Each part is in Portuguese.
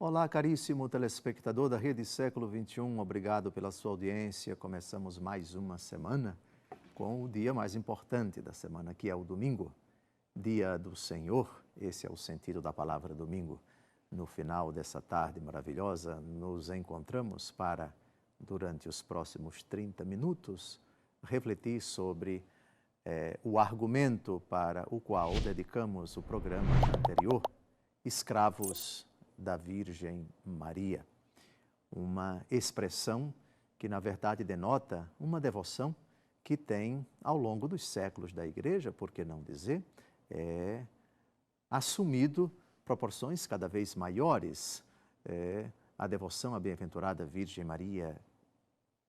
Olá, caríssimo telespectador da Rede Século XXI, obrigado pela sua audiência. Começamos mais uma semana com o dia mais importante da semana, que é o domingo, dia do Senhor. Esse é o sentido da palavra domingo. No final dessa tarde maravilhosa, nos encontramos para, durante os próximos 30 minutos, refletir sobre o argumento para o qual dedicamos o programa anterior, Escravos da Virgem Maria. Uma expressão que, na verdade, denota uma devoção que tem, ao longo dos séculos da Igreja, por que não dizer, assumido proporções cada vez maiores. A devoção à bem-aventurada Virgem Maria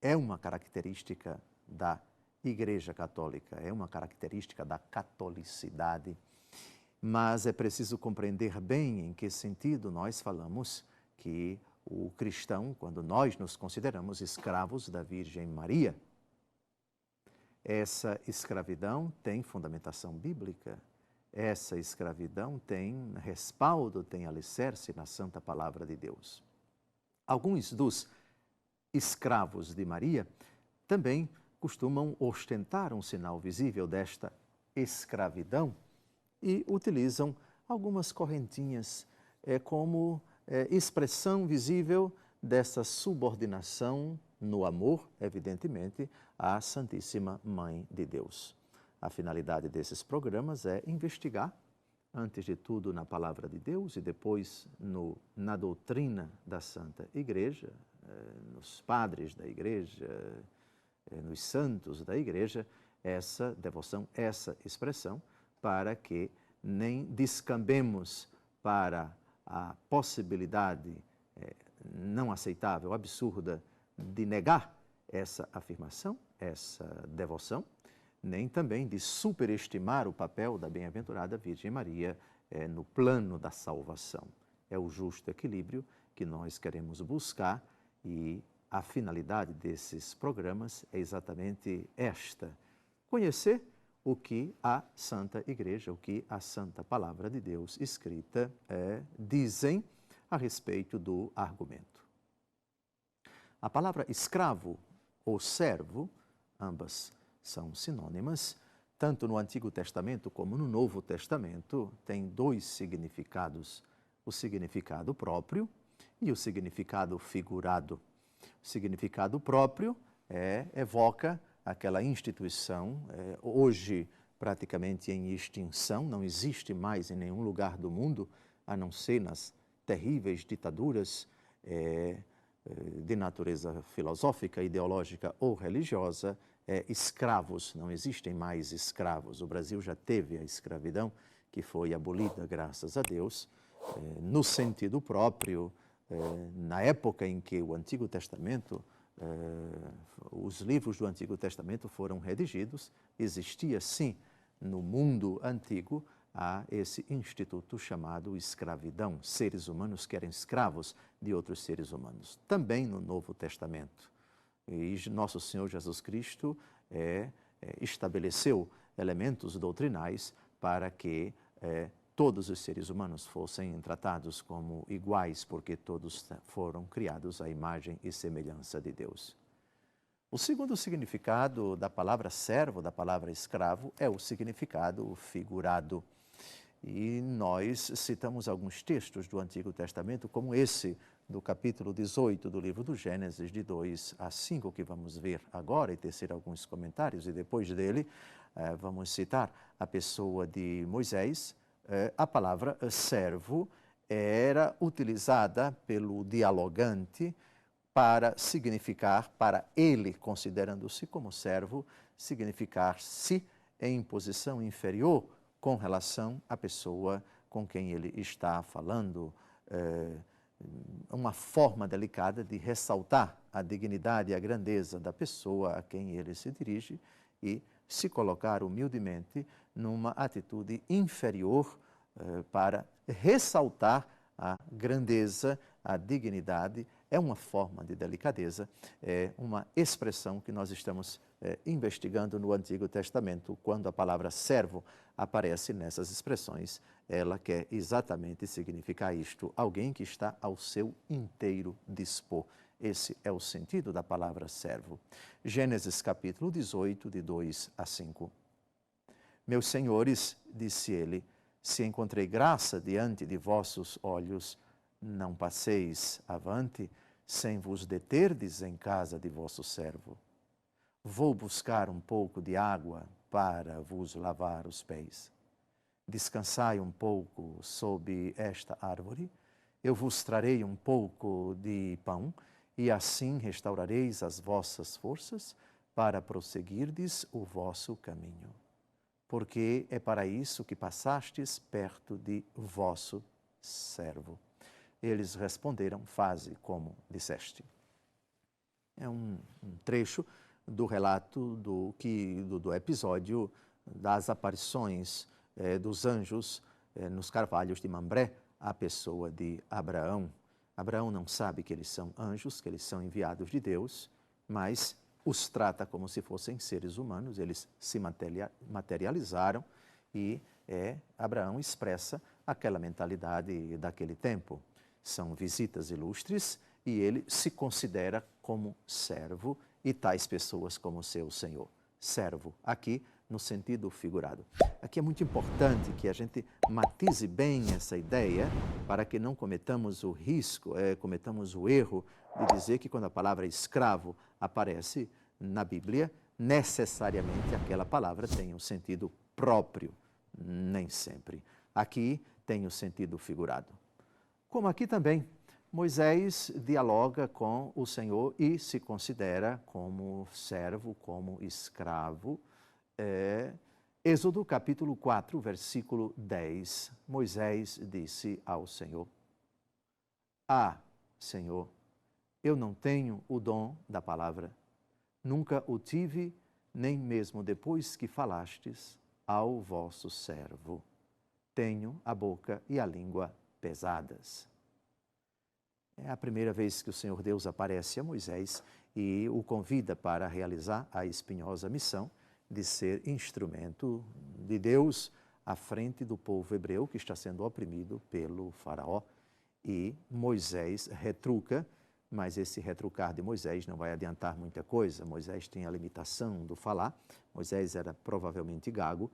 é uma característica da Igreja Católica, é uma característica da catolicidade. Mas é preciso compreender bem em que sentido nós falamos que o cristão, quando nós nos consideramos escravos da Virgem Maria, essa escravidão tem fundamentação bíblica, essa escravidão tem respaldo, tem alicerce na Santa Palavra de Deus. Alguns dos escravos de Maria também costumam ostentar um sinal visível desta escravidão e utilizam algumas correntinhas como expressão visível dessa subordinação no amor, evidentemente, à Santíssima Mãe de Deus. A finalidade desses programas é investigar, antes de tudo, na Palavra de Deus e depois na doutrina da Santa Igreja, nos padres da Igreja, nos santos da Igreja, essa devoção, essa expressão, para que nem descambemos para a possibilidade não aceitável, absurda, de negar essa afirmação, essa devoção, nem também de superestimar o papel da bem-aventurada Virgem Maria no plano da salvação. É o justo equilíbrio que nós queremos buscar e a finalidade desses programas é exatamente esta: conhecer o que a Santa Igreja, o que a Santa Palavra de Deus escrita dizem a respeito do argumento. A palavra escravo ou servo, ambas são sinônimas, tanto no Antigo Testamento como no Novo Testamento, tem dois significados: o significado próprio e o significado figurado. O significado próprio evoca aquela instituição, hoje praticamente em extinção, não existe mais em nenhum lugar do mundo, a não ser nas terríveis ditaduras de natureza filosófica, ideológica ou religiosa, escravos, não existem mais escravos. O Brasil já teve a escravidão, que foi abolida, graças a Deus, no sentido próprio, na época em que o Antigo Testamento, os livros do Antigo Testamento foram redigidos, existia sim no mundo antigo esse instituto chamado escravidão, seres humanos que eram escravos de outros seres humanos. Também no Novo Testamento. E nosso Senhor Jesus Cristo estabeleceu elementos doutrinais para que todos os seres humanos fossem tratados como iguais, porque todos foram criados à imagem e semelhança de Deus. O segundo significado da palavra servo, da palavra escravo, é o significado figurado. E nós citamos alguns textos do Antigo Testamento, como esse do capítulo 18 do livro do Gênesis, de 2 a 5, que vamos ver agora e tecer alguns comentários, e depois dele vamos citar a pessoa de Moisés. A palavra servo era utilizada pelo dialogante para significar, para ele, considerando-se como servo, significar-se em posição inferior com relação à pessoa com quem ele está falando. Uma forma delicada de ressaltar a dignidade e a grandeza da pessoa a quem ele se dirige e se colocar humildemente numa atitude inferior para ressaltar a grandeza a dignidade é uma forma de delicadeza, é uma expressão que nós estamos investigando no Antigo Testamento. Quando a palavra servo aparece nessas expressões, ela quer exatamente significar isto: alguém que está ao seu inteiro dispor. Esse é o sentido da palavra servo. Gênesis capítulo 18, de 2 a 5. Meus senhores, disse ele, se encontrei graça diante de vossos olhos, não passeis avante, sem vos deterdes em casa de vosso servo. Vou buscar um pouco de água para vos lavar os pés. Descansai um pouco sob esta árvore, eu vos trarei um pouco de pão, e assim restaurareis as vossas forças para prosseguirdes o vosso caminho. Porque é para isso que passastes perto de vosso servo. Eles responderam, faze como disseste. É um trecho do relato do episódio das aparições dos anjos nos carvalhos de Mambré, à pessoa de Abraão. Abraão não sabe que eles são anjos, que eles são enviados de Deus, mas os trata como se fossem seres humanos. Eles se materializaram e Abraão expressa aquela mentalidade daquele tempo. São visitas ilustres e ele se considera como servo e tais pessoas como seu senhor. Servo, aqui no sentido figurado. Aqui é muito importante que a gente matize bem essa ideia para que não cometamos o risco, cometamos o erro de dizer que quando a palavra escravo aparece na Bíblia, necessariamente aquela palavra tem um sentido próprio. Nem sempre. Aqui tem o sentido figurado. Como aqui também, Moisés dialoga com o Senhor e se considera como servo, como escravo. Êxodo capítulo 4, versículo 10. Moisés disse ao Senhor: Senhor, eu não tenho o dom da palavra, nunca o tive, nem mesmo depois que falastes ao vosso servo. Tenho a boca e a língua pesadas. É a primeira vez que o Senhor Deus aparece a Moisés e o convida para realizar a espinhosa missão de ser instrumento de Deus à frente do povo hebreu que está sendo oprimido pelo faraó. E Moisés retruca, mas esse retrucar de Moisés não vai adiantar muita coisa. Moisés tem a limitação do falar. Moisés era provavelmente gago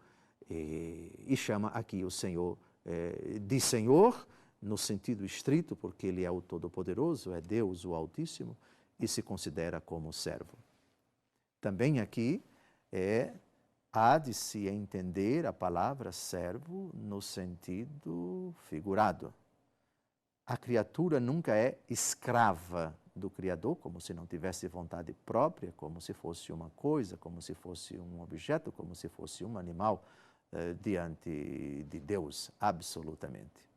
e chama aqui o Senhor de Senhor, no sentido estrito, porque ele é o Todo-Poderoso, é Deus o Altíssimo, e se considera como servo. Também aqui há de se entender a palavra servo no sentido figurado. A criatura nunca é escrava do Criador, como se não tivesse vontade própria, como se fosse uma coisa, como se fosse um objeto, como se fosse um animal diante de Deus, absolutamente.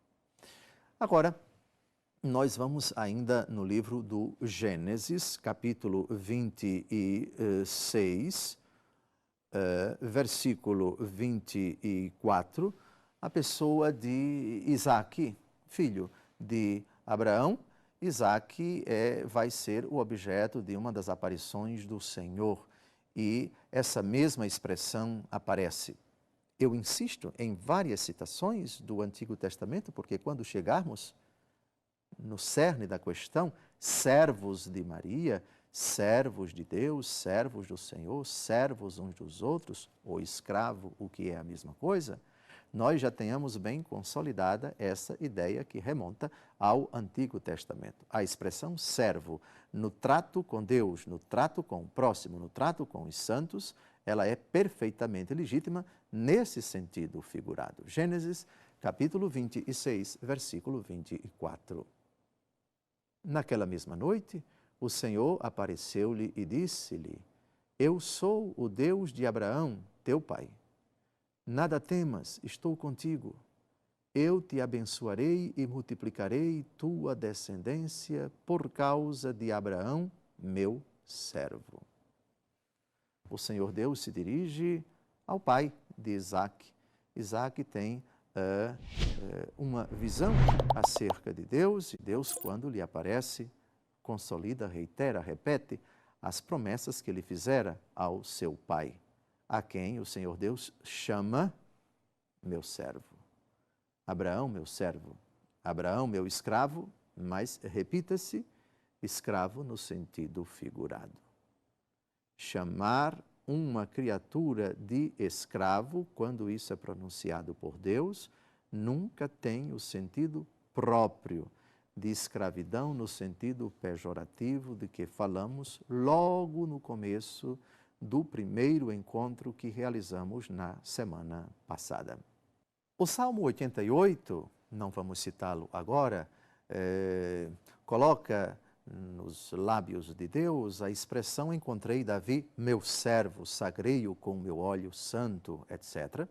Agora, nós vamos ainda no livro do Gênesis, capítulo 26, versículo 24, a pessoa de Isaque, filho de Abraão. Isaque vai ser o objeto de uma das aparições do Senhor e essa mesma expressão aparece. Eu insisto em várias citações do Antigo Testamento, porque quando chegarmos no cerne da questão, servos de Maria, servos de Deus, servos do Senhor, servos uns dos outros, ou escravo, o que é a mesma coisa, nós já tenhamos bem consolidada essa ideia que remonta ao Antigo Testamento. A expressão servo, no trato com Deus, no trato com o próximo, no trato com os santos, ela é perfeitamente legítima nesse sentido figurado. Gênesis, capítulo 26, versículo 24. Naquela mesma noite, o Senhor apareceu-lhe e disse-lhe: Eu sou o Deus de Abraão, teu pai. Nada temas, estou contigo. Eu te abençoarei e multiplicarei tua descendência por causa de Abraão, meu servo. O Senhor Deus se dirige ao pai de Isaque. Isaque tem uma visão acerca de Deus, e Deus, quando lhe aparece, consolida, reitera, repete as promessas que ele fizera ao seu pai, a quem o Senhor Deus chama meu servo. Abraão, meu servo. Abraão, meu escravo, mas repita-se, escravo no sentido figurado. Chamar uma criatura de escravo, quando isso é pronunciado por Deus, nunca tem o sentido próprio de escravidão no sentido pejorativo de que falamos logo no começo do primeiro encontro que realizamos na semana passada. O Salmo 88, não vamos citá-lo agora, coloca nos lábios de Deus a expressão encontrei Davi, meu servo, sagrei-o com meu óleo santo, etc.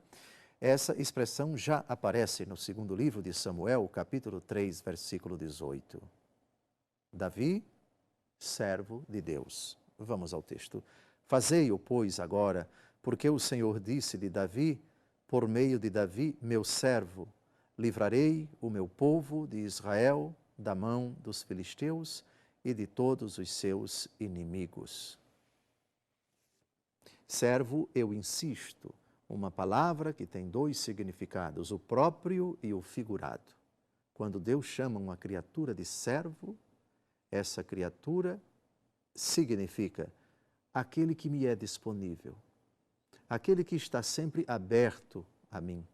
Essa expressão já aparece no segundo livro de Samuel, capítulo 3, versículo 18. Davi, servo de Deus. Vamos ao texto. Fazei-o, pois, agora, porque o Senhor disse de Davi, por meio de Davi, meu servo, livrarei o meu povo de Israel da mão dos filisteus e de todos os seus inimigos. Servo, eu insisto, uma palavra que tem dois significados, o próprio e o figurado. Quando Deus chama uma criatura de servo, essa criatura significa aquele que me é disponível, aquele que está sempre aberto a mim,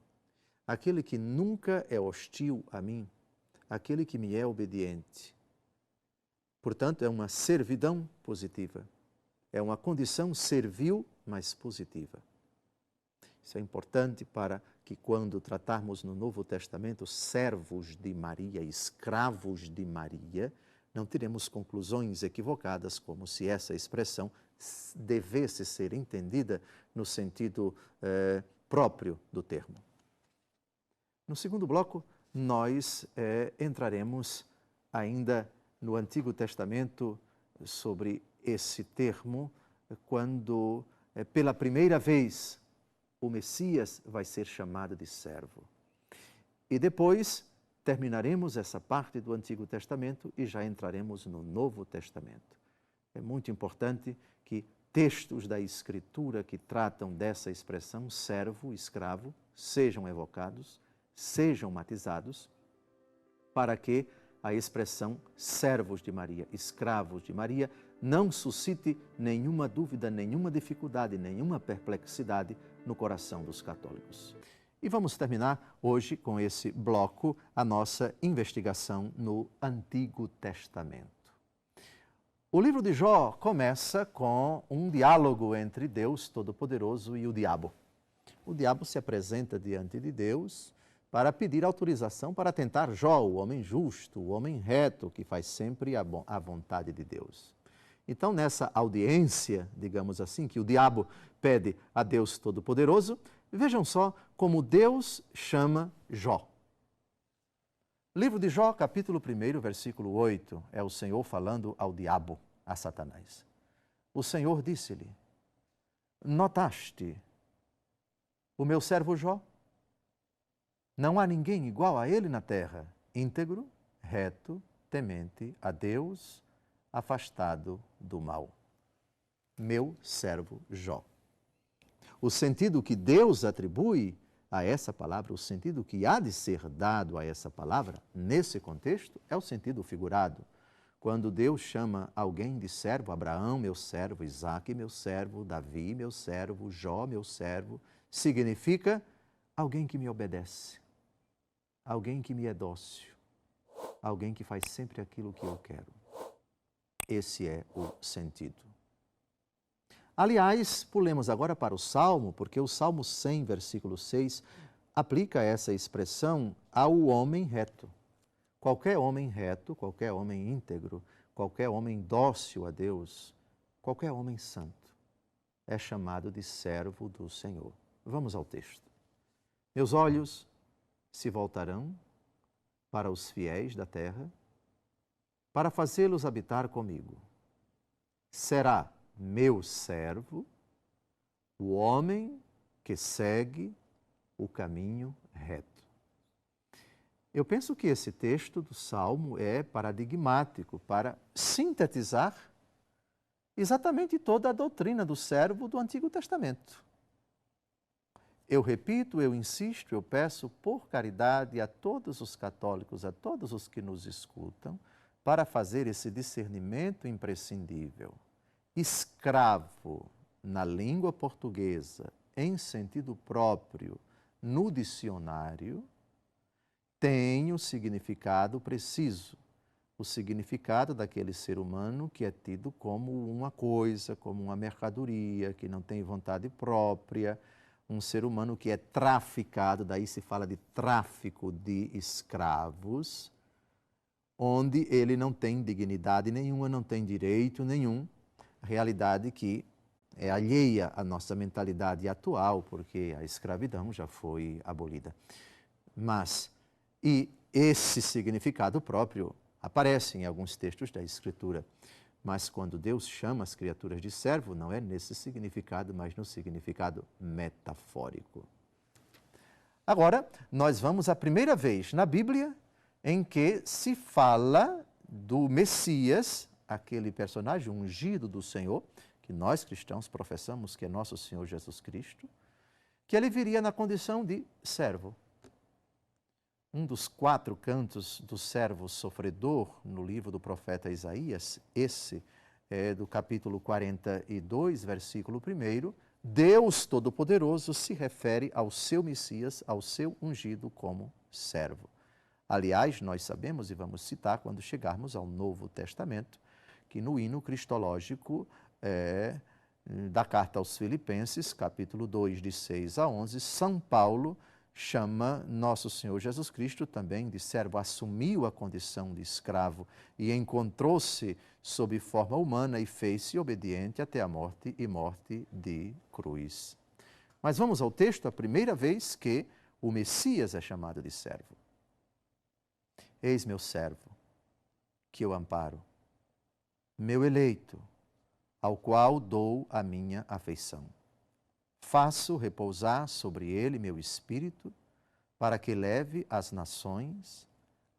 aquele que nunca é hostil a mim, aquele que me é obediente. Portanto, é uma servidão positiva, é uma condição servil, mas positiva. Isso é importante para que quando tratarmos no Novo Testamento servos de Maria, escravos de Maria, não tiremos conclusões equivocadas como se essa expressão devesse ser entendida no sentido próprio do termo. No segundo bloco, nós entraremos ainda no Antigo Testamento sobre esse termo, quando pela primeira vez o Messias vai ser chamado de servo. E depois terminaremos essa parte do Antigo Testamento e já entraremos no Novo Testamento. É muito importante que textos da Escritura que tratam dessa expressão servo, escravo, sejam evocados, sejam matizados, para que a expressão servos de Maria, escravos de Maria, não suscite nenhuma dúvida, nenhuma dificuldade, nenhuma perplexidade no coração dos católicos. E vamos terminar hoje com esse bloco a nossa investigação no Antigo Testamento. O livro de Jó começa com um diálogo entre Deus Todo-Poderoso e o diabo. O diabo se apresenta diante de Deus para pedir autorização para tentar Jó, o homem justo, o homem reto, que faz sempre a vontade de Deus. Então, nessa audiência, digamos assim, que o diabo pede a Deus Todo-Poderoso, vejam só como Deus chama Jó. Livro de Jó, capítulo 1, versículo 8, é o Senhor falando ao diabo, a Satanás. O Senhor disse-lhe, notaste o meu servo Jó? Não há ninguém igual a ele na terra, íntegro, reto, temente a Deus, afastado do mal. Meu servo Jó. O sentido que Deus atribui a essa palavra, o sentido que há de ser dado a essa palavra, nesse contexto, é o sentido figurado. Quando Deus chama alguém de servo, Abraão, meu servo, Isaque, meu servo, Davi, meu servo, Jó, meu servo, significa alguém que me obedece, alguém que me é dócil, alguém que faz sempre aquilo que eu quero. Esse é o sentido. Aliás, pulemos agora para o Salmo, porque o Salmo 100, versículo 6, aplica essa expressão ao homem reto. Qualquer homem reto, qualquer homem íntegro, qualquer homem dócil a Deus, qualquer homem santo, é chamado de servo do Senhor. Vamos ao texto. Meus olhos se voltarão para os fiéis da terra, para fazê-los habitar comigo. Será meu servo o homem que segue o caminho reto. Eu penso que esse texto do Salmo é paradigmático para sintetizar exatamente toda a doutrina do servo do Antigo Testamento. Eu repito, eu insisto, eu peço por caridade a todos os católicos, a todos os que nos escutam, para fazer esse discernimento imprescindível. Escravo, na língua portuguesa, em sentido próprio, no dicionário, tem o significado preciso, o significado daquele ser humano que é tido como uma coisa, como uma mercadoria, que não tem vontade própria, um ser humano que é traficado, daí se fala de tráfico de escravos, onde ele não tem dignidade nenhuma, não tem direito nenhum, realidade que é alheia à nossa mentalidade atual, porque a escravidão já foi abolida. E esse significado próprio aparece em alguns textos da Escritura. Mas quando Deus chama as criaturas de servo, não é nesse significado, mas no significado metafórico. Agora, nós vamos à primeira vez na Bíblia em que se fala do Messias, aquele personagem ungido do Senhor, que nós cristãos professamos que é nosso Senhor Jesus Cristo, que ele viria na condição de servo. Um dos 4 cantos do servo sofredor no livro do profeta Isaías, esse é do capítulo 42, versículo 1, Deus Todo-Poderoso se refere ao seu Messias, ao seu ungido como servo. Aliás, nós sabemos e vamos citar quando chegarmos ao Novo Testamento, que no hino cristológico da carta aos Filipenses, capítulo 2, de 6 a 11, São Paulo chama nosso Senhor Jesus Cristo também de servo, assumiu a condição de escravo e encontrou-se sob forma humana e fez-se obediente até a morte e morte de cruz. Mas vamos ao texto, a primeira vez que o Messias é chamado de servo. Eis meu servo, que eu amparo, meu eleito, ao qual dou a minha afeição. Faço repousar sobre ele meu espírito, para que leve às nações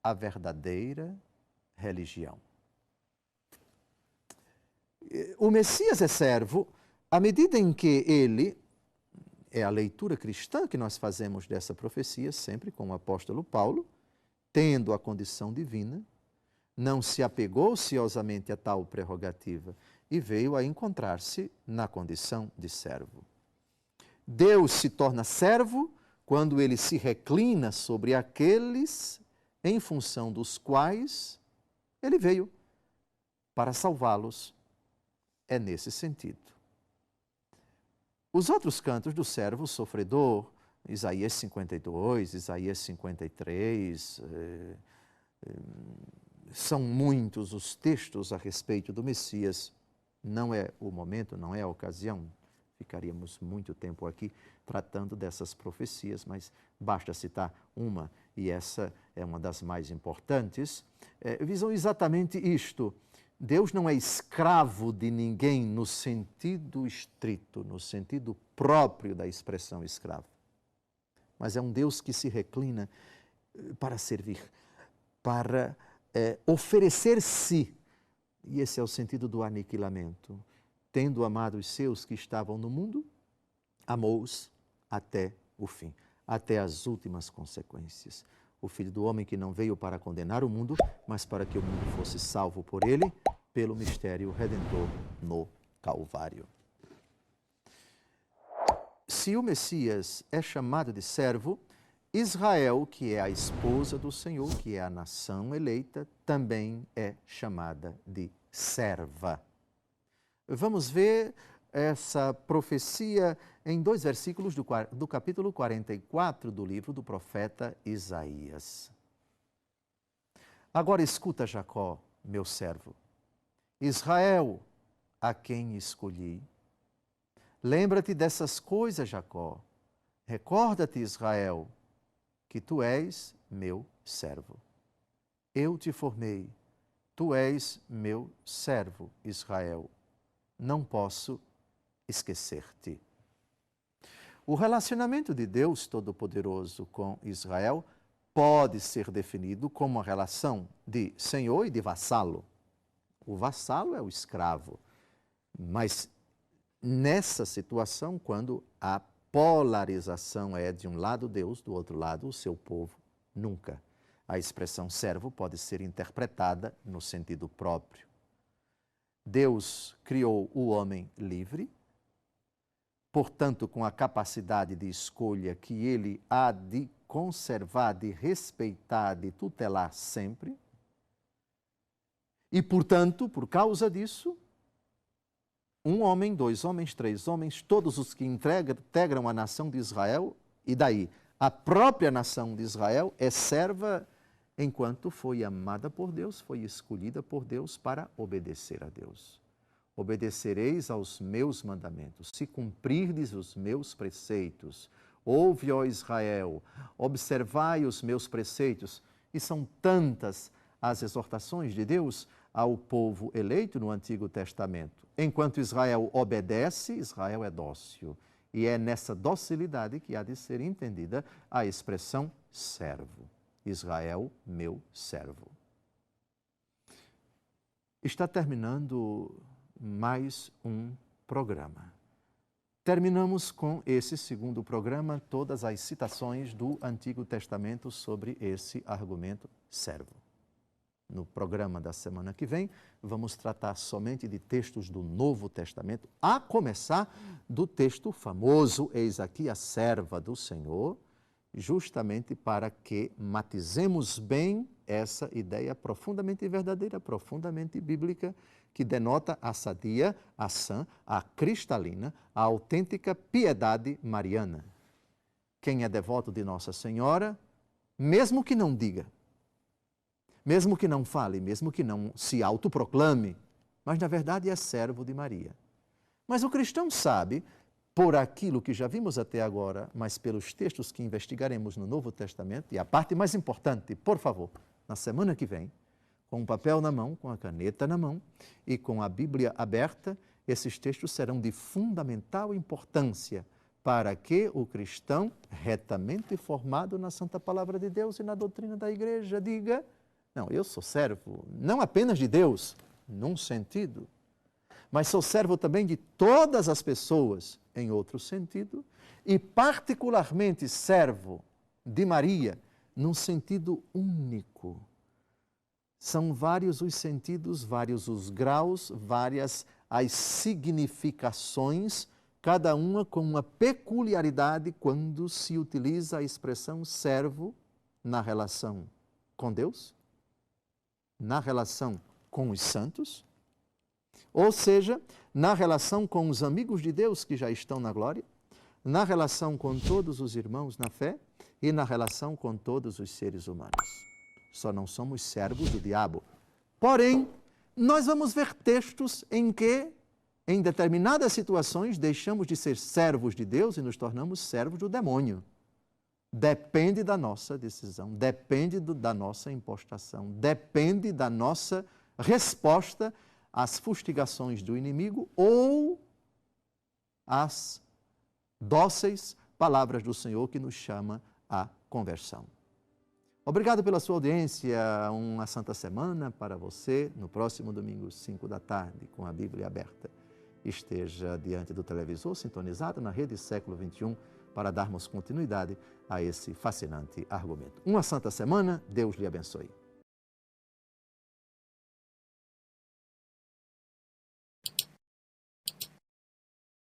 a verdadeira religião. O Messias é servo à medida em que ele, é a leitura cristã que nós fazemos dessa profecia, sempre com o apóstolo Paulo, tendo a condição divina, não se apegou ociosamente a tal prerrogativa e veio a encontrar-se na condição de servo. Deus se torna servo quando ele se reclina sobre aqueles em função dos quais ele veio para salvá-los. É nesse sentido. Os outros cantos do servo sofredor, Isaías 52, Isaías 53, são muitos os textos a respeito do Messias. Não é o momento, não é a ocasião. Ficaríamos muito tempo aqui tratando dessas profecias, mas basta citar uma, e essa é uma das mais importantes. Visam exatamente isto. Deus não é escravo de ninguém no sentido estrito, no sentido próprio da expressão escravo. Mas é um Deus que se reclina para servir, para oferecer-se. E esse é o sentido do aniquilamento. Tendo amado os seus que estavam no mundo, amou-os até o fim, até as últimas consequências. O Filho do Homem que não veio para condenar o mundo, mas para que o mundo fosse salvo por ele, pelo mistério redentor no Calvário. Se o Messias é chamado de servo, Israel, que é a esposa do Senhor, que é a nação eleita, também é chamada de serva. Vamos ver essa profecia em 2 versículos do capítulo 44 do livro do profeta Isaías. Agora escuta, Jacó, meu servo, Israel, a quem escolhi. Lembra-te dessas coisas, Jacó. Recorda-te, Israel, que tu és meu servo. Eu te formei, tu és meu servo, Israel. Não posso esquecer-te. O relacionamento de Deus Todo-Poderoso com Israel pode ser definido como uma relação de senhor e de vassalo. O vassalo é o escravo, mas nessa situação, quando a polarização é de um lado Deus, do outro lado o seu povo, nunca. A expressão servo pode ser interpretada no sentido próprio. Deus criou o homem livre, portanto, com a capacidade de escolha que ele há de conservar, de respeitar, de tutelar sempre. E, portanto, por causa disso, um homem, dois homens, três homens, todos os que integram a nação de Israel, e daí a própria nação de Israel é serva enquanto foi amada por Deus, foi escolhida por Deus para obedecer a Deus. Obedecereis aos meus mandamentos, se cumprirdes os meus preceitos. Ouve, ó Israel, observai os meus preceitos. E são tantas as exortações de Deus ao povo eleito no Antigo Testamento. Enquanto Israel obedece, Israel é dócil. E é nessa docilidade que há de ser entendida a expressão servo. Israel, meu servo. Está terminando mais um programa. Terminamos com esse segundo programa todas as citações do Antigo Testamento sobre esse argumento servo. No programa da semana que vem, vamos tratar somente de textos do Novo Testamento, a começar do texto famoso, eis aqui a serva do Senhor, justamente para que matizemos bem essa ideia profundamente verdadeira, profundamente bíblica, que denota a sadia, a sã, a cristalina, a autêntica piedade mariana. Quem é devoto de Nossa Senhora, mesmo que não diga, mesmo que não fale, mesmo que não se autoproclame, mas na verdade é servo de Maria. Mas o cristão sabe, por aquilo que já vimos até agora, mas pelos textos que investigaremos no Novo Testamento, e a parte mais importante, por favor, na semana que vem, com o papel na mão, com a caneta na mão e com a Bíblia aberta, esses textos serão de fundamental importância para que o cristão, retamente formado na Santa Palavra de Deus e na doutrina da Igreja, diga: não, eu sou servo não apenas de Deus, num sentido, mas sou servo também de todas as pessoas, em outro sentido, e particularmente servo de Maria, num sentido único. São vários os sentidos, vários os graus, várias as significações, cada uma com uma peculiaridade quando se utiliza a expressão servo na relação com Deus, na relação com os santos, ou seja, na relação com os amigos de Deus que já estão na glória, na relação com todos os irmãos na fé e na relação com todos os seres humanos. Só não somos servos do diabo. Porém, nós vamos ver textos em que, em determinadas situações, deixamos de ser servos de Deus e nos tornamos servos do demônio. Depende da nossa decisão, depende da nossa impostação, depende da nossa resposta às fustigações do inimigo ou às dóceis palavras do Senhor que nos chama à conversão. Obrigado pela sua audiência, uma santa semana para você. No próximo domingo, 5 da tarde, com a Bíblia aberta. Esteja diante do televisor, sintonizado na Rede Século XXI, para darmos continuidade a esse fascinante argumento. Uma santa semana, Deus lhe abençoe.